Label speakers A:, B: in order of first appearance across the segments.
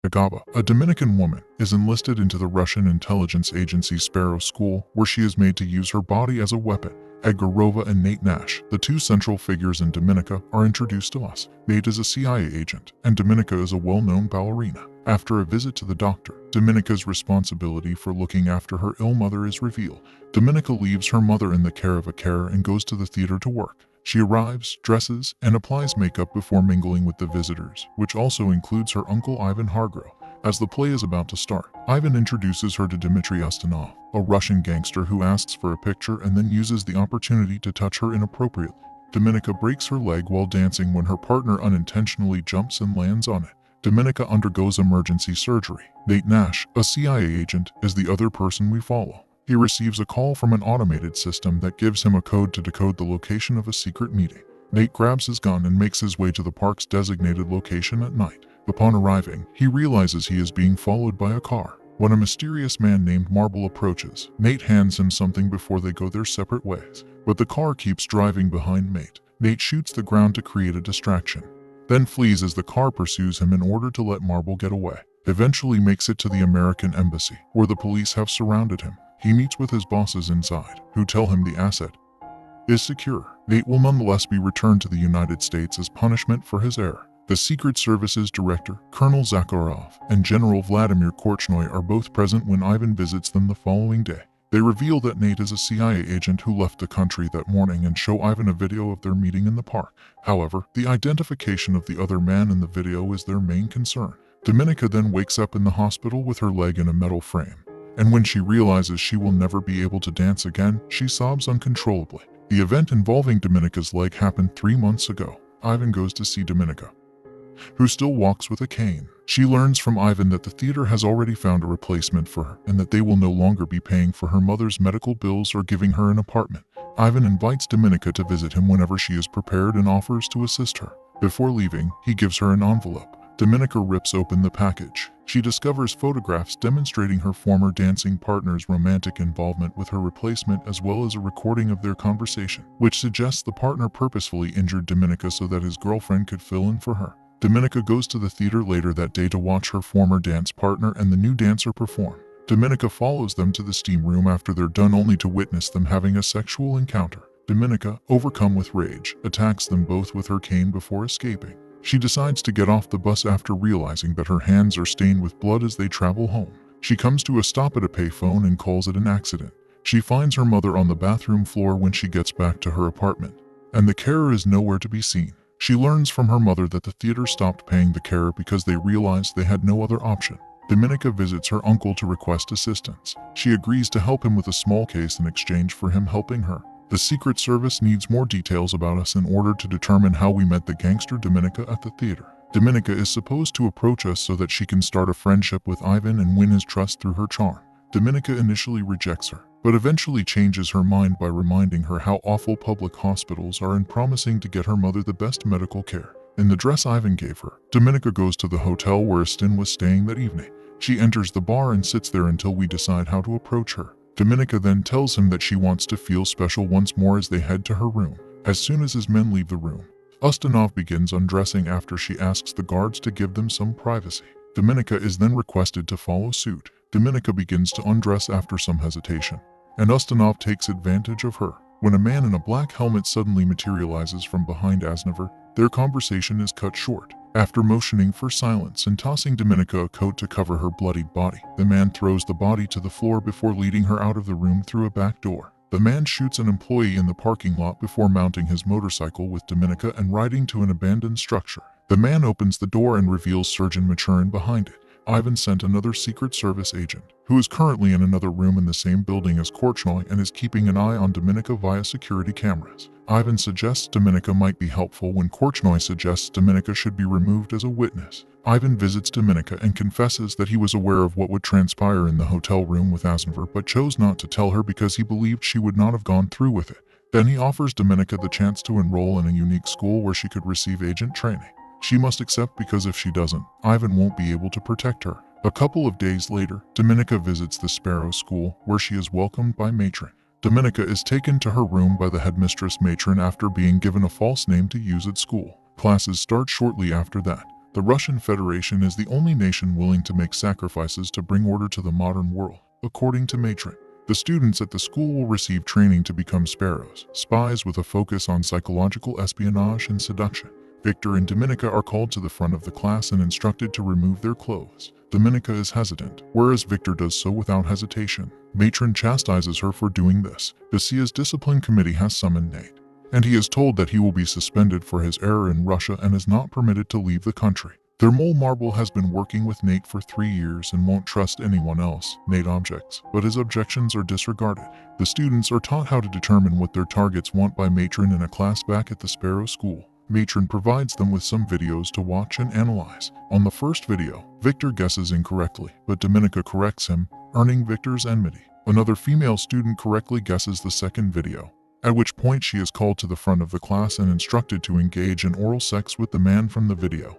A: Agaba, a Dominican woman, is enlisted into the Russian intelligence agency Sparrow school, where she is made to use her body as a weapon. Edgarova and Nate Nash, the two central figures in Dominica, are introduced to us. Nate is a CIA agent, and Dominica is a well-known ballerina. After a visit to the doctor, Dominica's responsibility for looking after her ill mother is revealed. Dominica leaves her mother in the care of a carer and goes to the theater to work. She arrives, dresses, and applies makeup before mingling with the visitors, which also includes her uncle Ivan Hargrove. As the play is about to start, Ivan introduces her to Dmitry Ustinov, a Russian gangster who asks for a picture and then uses the opportunity to touch her inappropriately. Dominica breaks her leg while dancing when her partner unintentionally jumps and lands on it. Dominica undergoes emergency surgery. Nate Nash, a CIA agent, is the other person we follow. He receives a call from an automated system that gives him a code to decode the location of a secret meeting. Nate grabs his gun and makes his way to the park's designated location at night. Upon arriving, he realizes he is being followed by a car. When a mysterious man named Marble approaches, Nate hands him something before they go their separate ways. But the car keeps driving behind Nate. Nate shoots the ground to create a distraction, then flees as the car pursues him in order to let Marble get away. Eventually makes it to the American embassy, where the police have surrounded him. He meets with his bosses inside, who tell him the asset is secure. Nate will nonetheless be returned to the United States as punishment for his error. The Secret Service's director, Colonel Zakharov, and General Vladimir Korchnoi are both present when Ivan visits them the following day. They reveal that Nate is a CIA agent who left the country that morning and show Ivan a video of their meeting in the park. However, the identification of the other man in the video is their main concern. Dominica then wakes up in the hospital with her leg in a metal frame. And when she realizes she will never be able to dance again, she sobs uncontrollably. The event involving Dominica's leg happened 3 months ago. Ivan goes to see Dominica, who still walks with a cane. She learns from Ivan that the theater has already found a replacement for her and that they will no longer be paying for her mother's medical bills or giving her an apartment. Ivan invites Dominica to visit him whenever she is prepared and offers to assist her. Before leaving, he gives her an envelope. Dominica rips open the package. She discovers photographs demonstrating her former dancing partner's romantic involvement with her replacement, as well as a recording of their conversation, which suggests the partner purposefully injured Dominica so that his girlfriend could fill in for her. Dominica goes to the theater later that day to watch her former dance partner and the new dancer perform. Dominica follows them to the steam room after they're done, only to witness them having a sexual encounter. Dominica, overcome with rage, attacks them both with her cane before escaping. She decides to get off the bus after realizing that her hands are stained with blood as they travel home. She comes to a stop at a payphone and calls it an accident. She finds her mother on the bathroom floor when she gets back to her apartment, and the carer is nowhere to be seen. She learns from her mother that the theater stopped paying the carer because they realized they had no other option. Dominica visits her uncle to request assistance. She agrees to help him with a small case in exchange for him helping her. The Secret Service needs more details about us in order to determine how we met the gangster Dominica at the theater. Dominica is supposed to approach us so that she can start a friendship with Ivan and win his trust through her charm. Dominica initially rejects her, but eventually changes her mind by reminding her how awful public hospitals are and promising to get her mother the best medical care. In the dress Ivan gave her, Dominica goes to the hotel where Astin was staying that evening. She enters the bar and sits there until we decide how to approach her. Dominica then tells him that she wants to feel special once more as they head to her room. As soon as his men leave the room, Ustinov begins undressing after she asks the guards to give them some privacy. Dominica is then requested to follow suit. Dominica begins to undress after some hesitation, and Ustinov takes advantage of her. When a man in a black helmet suddenly materializes from behind Asnever, their conversation is cut short. After motioning for silence and tossing Dominica a coat to cover her bloodied body, the man throws the body to the floor before leading her out of the room through a back door. The man shoots an employee in the parking lot before mounting his motorcycle with Dominica and riding to an abandoned structure. The man opens the door and reveals Surgeon Maturin behind it. Ivan sent another Secret Service agent, who is currently in another room in the same building as Korchnoi and is keeping an eye on Dominica via security cameras. Ivan suggests Dominica might be helpful when Korchnoi suggests Dominica should be removed as a witness. Ivan visits Dominica and confesses that he was aware of what would transpire in the hotel room with Asnever but chose not to tell her because he believed she would not have gone through with it. Then he offers Dominica the chance to enroll in a unique school where she could receive agent training. She must accept because if she doesn't, Ivan won't be able to protect her. A couple of days later, Dominica visits the Sparrow school where she is welcomed by matron. Dominica is taken to her room by the headmistress matron after being given a false name to use at school. Classes start shortly after that. The Russian Federation is the only nation willing to make sacrifices to bring order to the modern world, according to Matron. The students at the school will receive training to become sparrows, spies with a focus on psychological espionage and seduction. Victor and Dominica are called to the front of the class and instructed to remove their clothes. Dominica is hesitant, whereas Victor does so without hesitation. Matron chastises her for doing this. The SIA's discipline committee has summoned Nate, and he is told that he will be suspended for his error in Russia and is not permitted to leave the country. Their mole Marble has been working with Nate for 3 years and won't trust anyone else, Nate objects, but his objections are disregarded. The students are taught how to determine what their targets want by Matron in a class back at the Sparrow school. Matron provides them with some videos to watch and analyze. On the first video, Victor guesses incorrectly, but Dominica corrects him, earning Victor's enmity. Another female student correctly guesses the second video, at which point she is called to the front of the class and instructed to engage in oral sex with the man from the video,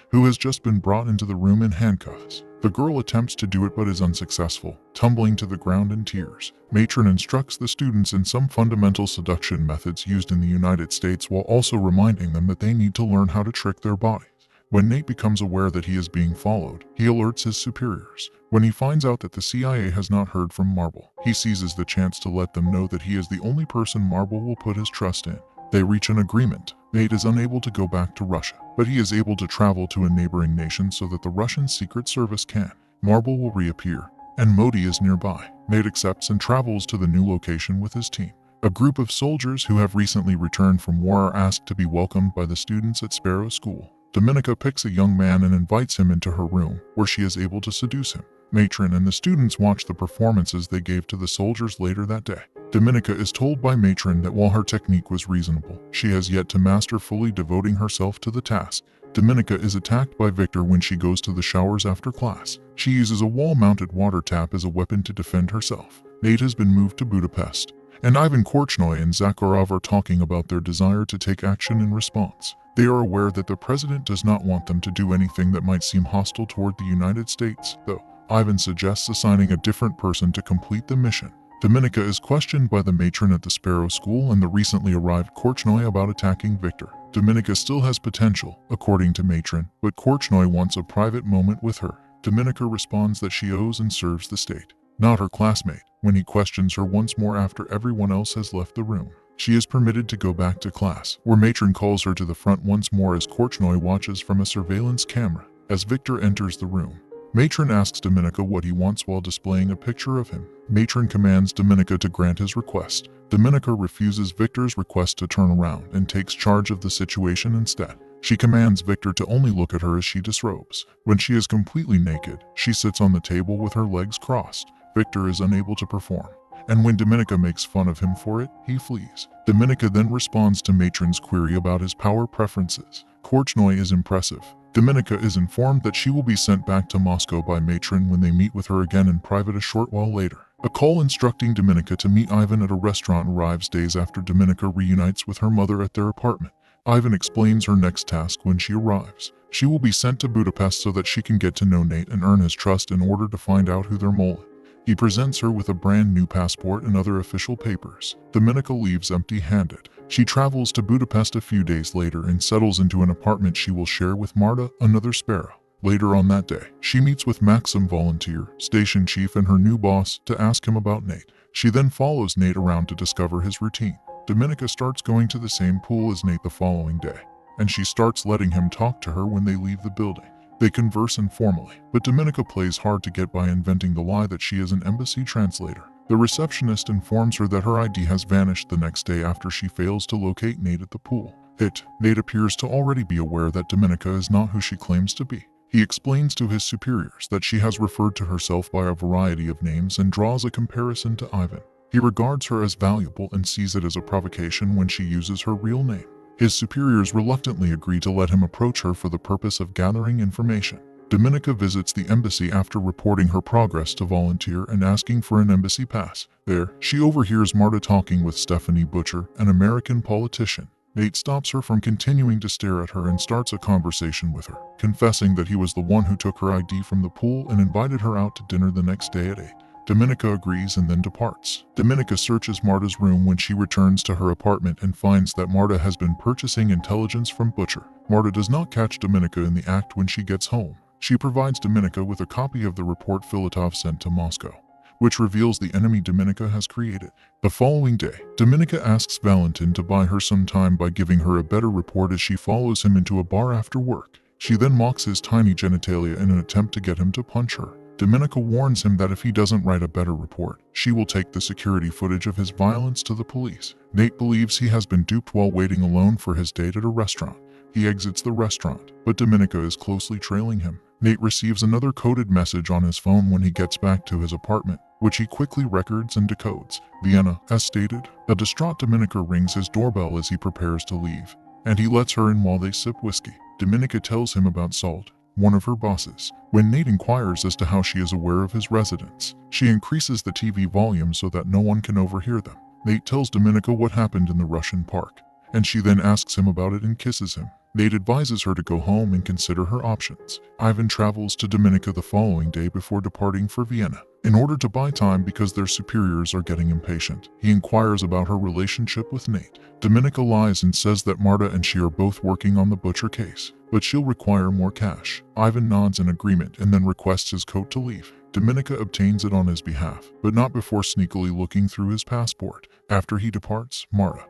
A: who has just been brought into the room in handcuffs. The girl attempts to do it but is unsuccessful, tumbling to the ground in tears. Matron instructs the students in some fundamental seduction methods used in the United States while also reminding them that they need to learn how to trick their bodies. When Nate becomes aware that he is being followed, he alerts his superiors. When he finds out that the CIA has not heard from Marble, he seizes the chance to let them know that he is the only person Marble will put his trust in. They reach an agreement. Nate is unable to go back to Russia, but he is able to travel to a neighboring nation so that the Russian Secret Service can. Marble will reappear, and Modi is nearby. Nate accepts and travels to the new location with his team. A group of soldiers who have recently returned from war are asked to be welcomed by the students at Sparrow School. Dominica picks a young man and invites him into her room, where she is able to seduce him. Matron and the students watch the performances they gave to the soldiers later that day. Dominica is told by Matron that while her technique was reasonable, she has yet to master fully devoting herself to the task. Dominica is attacked by Victor when she goes to the showers after class. She uses a wall-mounted water tap as a weapon to defend herself. Nate has been moved to Budapest, and Ivan Korchnoi and Zakharov are talking about their desire to take action in response. They are aware that the president does not want them to do anything that might seem hostile toward the United States, though. Ivan suggests assigning a different person to complete the mission. Dominica is questioned by the matron at the Sparrow School and the recently arrived Korchnoi about attacking Victor. Dominica still has potential, according to Matron, but Korchnoi wants a private moment with her. Dominica responds that she owes and serves the state, not her classmate. When he questions her once more after everyone else has left the room, she is permitted to go back to class, where Matron calls her to the front once more as Korchnoi watches from a surveillance camera. As Victor enters the room, Matron asks Dominica what he wants while displaying a picture of him. Matron commands Dominica to grant his request. Dominica refuses Victor's request to turn around and takes charge of the situation instead. She commands Victor to only look at her as she disrobes. When she is completely naked, she sits on the table with her legs crossed. Victor is unable to perform, and when Dominica makes fun of him for it, he flees. Dominica then responds to Matron's query about his power preferences. Korchnoi is impressive. Dominica is informed that she will be sent back to Moscow by Matron when they meet with her again in private a short while later. A call instructing Dominica to meet Ivan at a restaurant arrives days after Dominica reunites with her mother at their apartment. Ivan explains her next task when she arrives. She will be sent to Budapest so that she can get to know Nate and earn his trust in order to find out who their mole is. He presents her with a brand new passport and other official papers. Dominica leaves empty-handed. She travels to Budapest a few days later and settles into an apartment she will share with Marta, another Sparrow. Later on that day, she meets with Maxim Volunteer, station chief, and her new boss to ask him about Nate. She then follows Nate around to discover his routine. Dominica starts going to the same pool as Nate the following day, and she starts letting him talk to her when they leave the building. They converse informally, but Dominica plays hard to get by, inventing the lie that she is an embassy translator. The receptionist informs her that her ID has vanished the next day after she fails to locate Nate at the pool. Nate appears to already be aware that Dominica is not who she claims to be. He explains to his superiors that she has referred to herself by a variety of names and draws a comparison to Ivan. He regards her as valuable and sees it as a provocation when she uses her real name. His superiors reluctantly agree to let him approach her for the purpose of gathering information. Dominica visits the embassy after reporting her progress to Volunteer and asking for an embassy pass. There, she overhears Marta talking with Stephanie Butcher, an American politician. Nate stops her from continuing to stare at her and starts a conversation with her, confessing that he was the one who took her ID from the pool and invited her out to dinner the next day at 8. Dominika agrees and then departs. Dominika searches Marta's room when she returns to her apartment and finds that Marta has been purchasing intelligence from Butcher. Marta does not catch Dominika in the act when she gets home. She provides Dominika with a copy of the report Filatov sent to Moscow, which reveals the enemy Dominika has created. The following day, Dominika asks Valentin to buy her some time by giving her a better report as she follows him into a bar after work. She then mocks his tiny genitalia in an attempt to get him to punch her. Dominika warns him that if he doesn't write a better report, she will take the security footage of his violence to the police. Nate believes he has been duped while waiting alone for his date at a restaurant. He exits the restaurant, but Dominika is closely trailing him. Nate receives another coded message on his phone when he gets back to his apartment, which he quickly records and decodes. Vienna, as stated. A distraught Dominika rings his doorbell as he prepares to leave, and he lets her in while they sip whiskey. Dominika tells him about Salt, one of her bosses. When Nate inquires as to how she is aware of his residence, she increases the TV volume so that no one can overhear them. Nate tells Dominika what happened in the Russian park, and she then asks him about it and kisses him. Nate advises her to go home and consider her options. Ivan travels to Dominika the following day before departing for Vienna. In order to buy time because their superiors are getting impatient, he inquires about her relationship with Nate. Dominika lies and says that Marta and she are both working on the Butcher case, but she'll require more cash. Ivan nods in agreement and then requests his coat to leave. Dominika obtains it on his behalf, but not before sneakily looking through his passport. After he departs, Marta,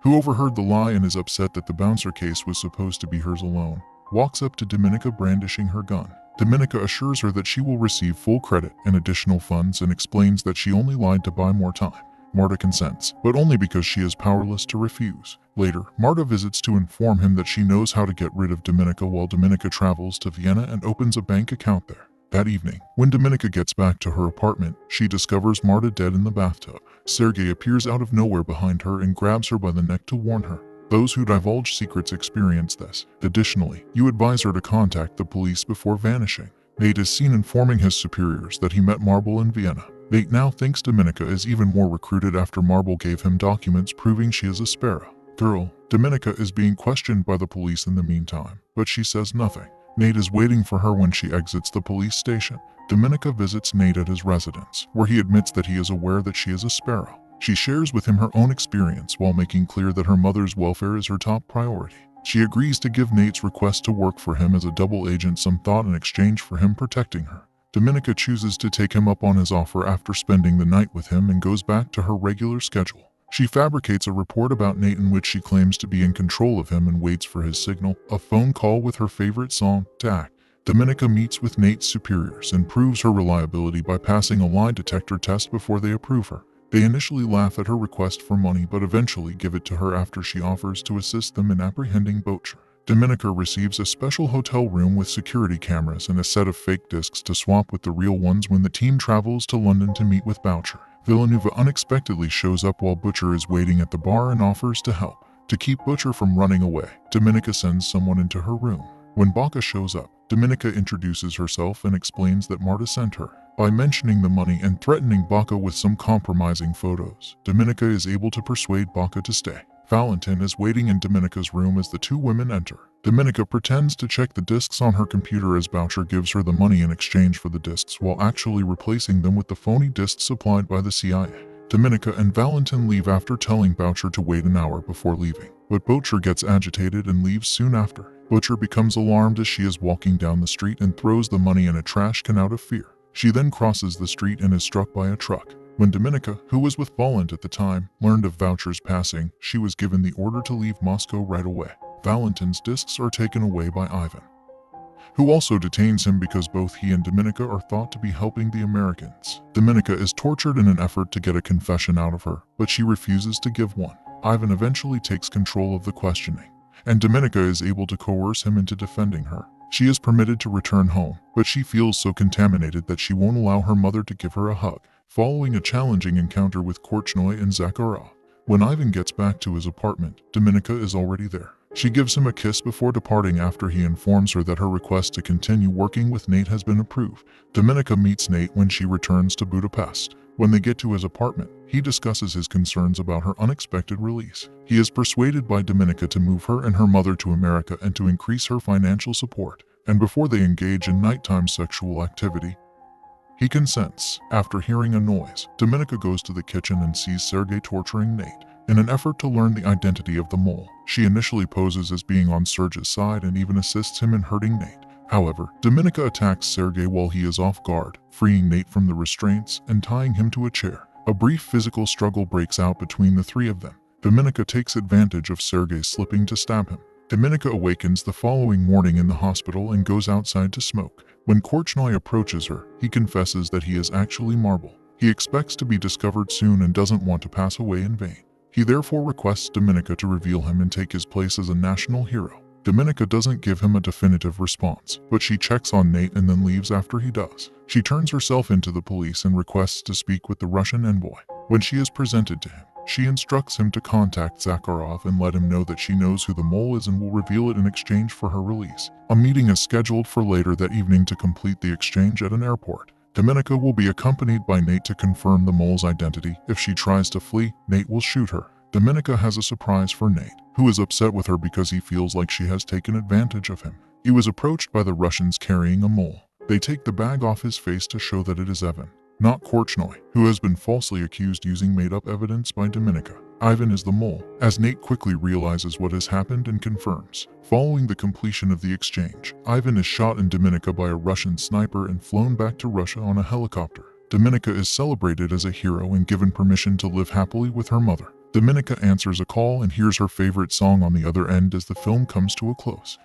A: who overheard the lie and is upset that the bouncer case was supposed to be hers alone, walks up to Dominika brandishing her gun. Dominika assures her that she will receive full credit and additional funds and explains that she only lied to buy more time. Marta consents, but only because she is powerless to refuse. Later, Marta visits to inform him that she knows how to get rid of Dominika while Dominika travels to Vienna and opens a bank account there. That evening, when Dominika gets back to her apartment, she discovers Marta dead in the bathtub. Sergei appears out of nowhere behind her and grabs her by the neck to warn her. Those who divulge secrets experience this. Additionally, you advise her to contact the police before vanishing. Nate is seen informing his superiors that he met Marble in Vienna. Nate now thinks Dominika is even more recruited after Marble gave him documents proving she is a Sparrow girl. Dominika is being questioned by the police in the meantime, but she says nothing. Nate is waiting for her when she exits the police station. Dominika visits Nate at his residence, where he admits that he is aware that she is a Sparrow. She shares with him her own experience while making clear that her mother's welfare is her top priority. She agrees to give Nate's request to work for him as a double agent some thought in exchange for him protecting her. Dominika chooses to take him up on his offer after spending the night with him and goes back to her regular schedule. She fabricates a report about Nate in which she claims to be in control of him and waits for his signal, a phone call with her favorite song, to act. Dominika meets with Nate's superiors and proves her reliability by passing a lie detector test before they approve her. They initially laugh at her request for money but eventually give it to her after she offers to assist them in apprehending Butcher. Dominika receives a special hotel room with security cameras and a set of fake discs to swap with the real ones when the team travels to London to meet with Boucher. Villanova unexpectedly shows up while Butcher is waiting at the bar and offers to help. To keep Butcher from running away, Dominika sends someone into her room. When Baca shows up, Dominika introduces herself and explains that Marta sent her. By mentioning the money and threatening Baca with some compromising photos, Dominika is able to persuade Baca to stay. Valentin is waiting in Dominika's room as the two women enter. Dominika pretends to check the discs on her computer as Boucher gives her the money in exchange for the discs while actually replacing them with the phony discs supplied by the CIA. Dominika and Valentin leave after telling Boucher to wait an hour before leaving, but Boucher gets agitated and leaves soon after. Butcher becomes alarmed as she is walking down the street and throws the money in a trash can out of fear. She then crosses the street and is struck by a truck. When Dominika, who was with Valent at the time, learned of Boucher's passing, she was given the order to leave Moscow right away. Valentin's discs are taken away by Ivan, who also detains him because both he and Dominika are thought to be helping the Americans. Dominika is tortured in an effort to get a confession out of her, but she refuses to give one. Ivan eventually takes control of the questioning, and Dominika is able to coerce him into defending her. She is permitted to return home, but she feels so contaminated that she won't allow her mother to give her a hug. Following a challenging encounter with Korchnoi and Zakharov, when Ivan gets back to his apartment, Dominika is already there. She gives him a kiss before departing after he informs her that her request to continue working with Nate has been approved. Dominika meets Nate when she returns to Budapest. When they get to his apartment, he discusses his concerns about her unexpected release. He is persuaded by Dominika to move her and her mother to America and to increase her financial support. And before they engage in nighttime sexual activity, He consents. After hearing a noise, Dominika goes to the kitchen and sees Sergey torturing Nate. In an effort to learn the identity of the mole, she initially poses as being on Sergey's side and even assists him in hurting Nate. However, Dominika attacks Sergey while he is off guard, freeing Nate from the restraints and tying him to a chair. A brief physical struggle breaks out between the three of them. Dominika takes advantage of Sergey slipping to stab him. Dominika awakens the following morning in the hospital and goes outside to smoke. When Korchnoi approaches her, he confesses that he is actually Marble. He expects to be discovered soon and doesn't want to pass away in vain. He therefore requests Dominika to reveal him and take his place as a national hero. Dominika doesn't give him a definitive response, but she checks on Nate and then leaves after he does. She turns herself into the police and requests to speak with the Russian envoy. When she is presented to him, she instructs him to contact Zakharov and let him know that she knows who the mole is and will reveal it in exchange for her release. A meeting is scheduled for later that evening to complete the exchange at an airport. Dominika will be accompanied by Nate to confirm the mole's identity. If she tries to flee, Nate will shoot her. Dominika has a surprise for Nate, who is upset with her because he feels like she has taken advantage of him. He was approached by the Russians carrying a mole. They take the bag off his face to show that it is Evan, not Korchnoi, who has been falsely accused using made-up evidence by Dominika. Ivan is the mole, as Nate quickly realizes what has happened and confirms. Following the completion of the exchange, Ivan is shot in Dominika by a Russian sniper and flown back to Russia on a helicopter. Dominika is celebrated as a hero and given permission to live happily with her mother. Dominika answers a call and hears her favorite song on the other end as the film comes to a close.